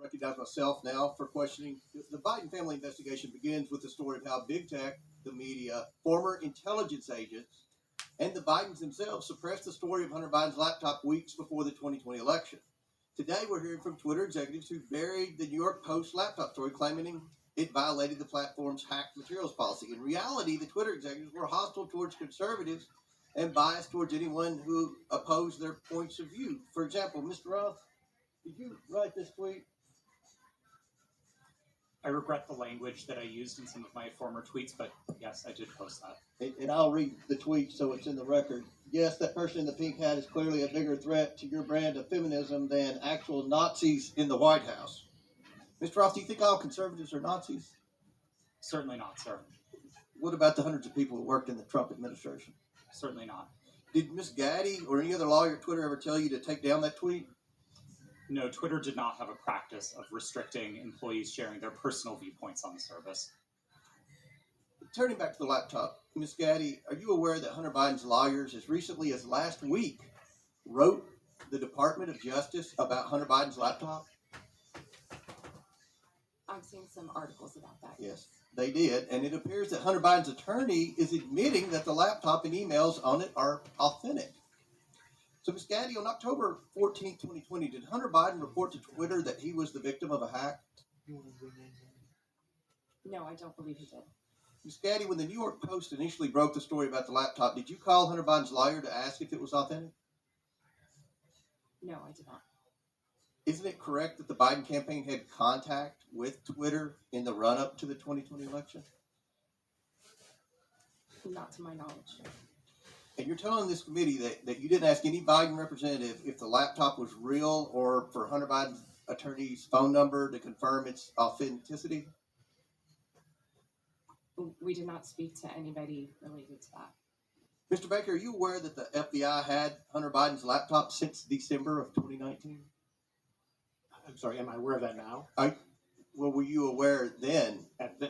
recognize myself now for questioning. The Biden family investigation begins with the story of how big tech, the media, former intelligence agents, and the Bidens themselves suppressed the story of Hunter Biden's laptop weeks before the 2020 election. Today, we're hearing from Twitter executives who buried the New York Post laptop story, claiming it violated the platform's hacked materials policy. In reality, the Twitter executives were hostile towards conservatives and biased towards anyone who opposed their points of view. For example, Mr. Roth, did you write this tweet? I regret the language that I used in some of my former tweets, but yes, I did post that. And I'll read the tweet so it's in the record. Yes, that person in the pink hat is clearly a bigger threat to your brand of feminism than actual Nazis in the White House. Mr. Roth, do you think all conservatives are Nazis? Certainly not, sir. What about the hundreds of people who worked in the Trump administration? Certainly not. Did Ms. Gaddy or any other lawyer at Twitter ever tell you to take down that tweet? No, Twitter did not have a practice of restricting employees sharing their personal viewpoints on the service. Turning back to the laptop, Ms. Gaddy, are you aware that Hunter Biden's lawyers, as recently as last week, wrote the Department of Justice about Hunter Biden's laptop? I've seen some articles about that. Yes, they did. And it appears that Hunter Biden's attorney is admitting that the laptop and emails on it are authentic. So, Ms. Gaddy, on October 14, 2020, did Hunter Biden report to Twitter that he was the victim of a hack? No, I don't believe he did. Ms. Gaddy, when the New York Post initially broke the story about the laptop, did you call Hunter Biden's lawyer to ask if it was authentic? No, I did not. Isn't it correct that the Biden campaign had contact with Twitter in the run-up to the 2020 election? Not to my knowledge. And you're telling this committee that you didn't ask any Biden representative if the laptop was real or for Hunter Biden's attorney's phone number to confirm its authenticity? We did not speak to anybody related to that. Mr. Baker, are you aware that the FBI had Hunter Biden's laptop since December of 2019? I'm sorry, am I aware of that now? Well, were you aware then?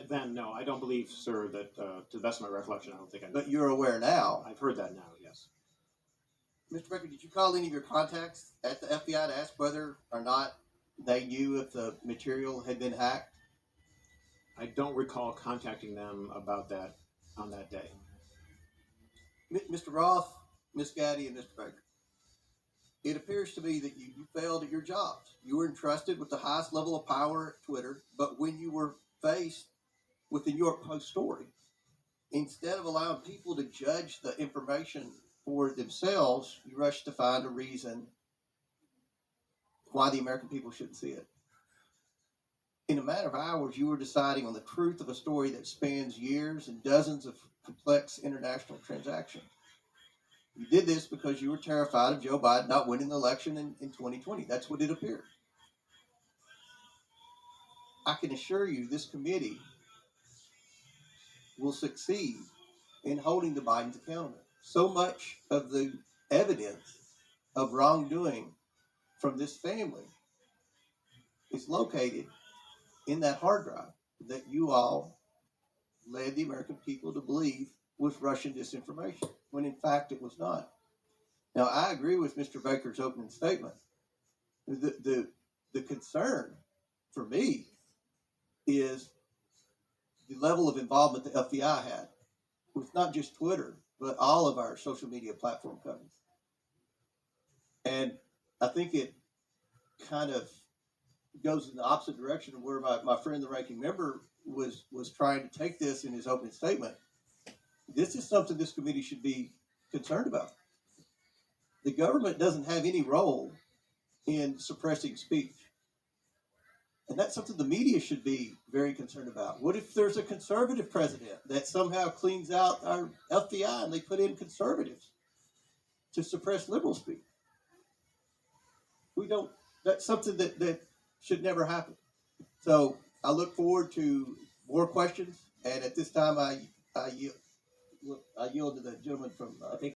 Then, no, I don't believe, sir, that to the best of my recollection, I don't think I know. But you're aware now. I've heard that now, yes. Mr. Baker, did you call any of your contacts at the FBI to ask whether or not they knew if the material had been hacked? I don't recall contacting them about that on that day. Mr. Roth, Ms. Gaddy, and Mr. Baker, it appears to me that you failed at your jobs. You were entrusted with the highest level of power at Twitter, but when you were faced with the New York Post story, instead of allowing people to judge the information for themselves, you rushed to find a reason why the American people shouldn't see it. In a matter of hours, you were deciding on the truth of a story that spans years and dozens of complex international transactions. You did this because you were terrified of Joe Biden not winning the election in 2020. That's what it appeared. I can assure you this committee will succeed in holding the Bidens accountable. So much of the evidence of wrongdoing from this family is located in that hard drive that you all led the American people to believe was Russian disinformation, when in fact it was not. Now, I agree with Mr. Baker's opening statement. The concern for me is the level of involvement the FBI had with not just Twitter, but all of our social media platform companies. And I think it kind of goes in the opposite direction of where my friend, the ranking member, was trying to take this in his opening statement. This is something this committee should be concerned about. The government doesn't have any role in suppressing speech. And that's something the media should be very concerned about. What if there's a conservative president that somehow cleans out our FBI and they put in conservatives to suppress liberal speech? That's something that should never happen. So I look forward to more questions. And at this time, I yield to the gentleman from, I think,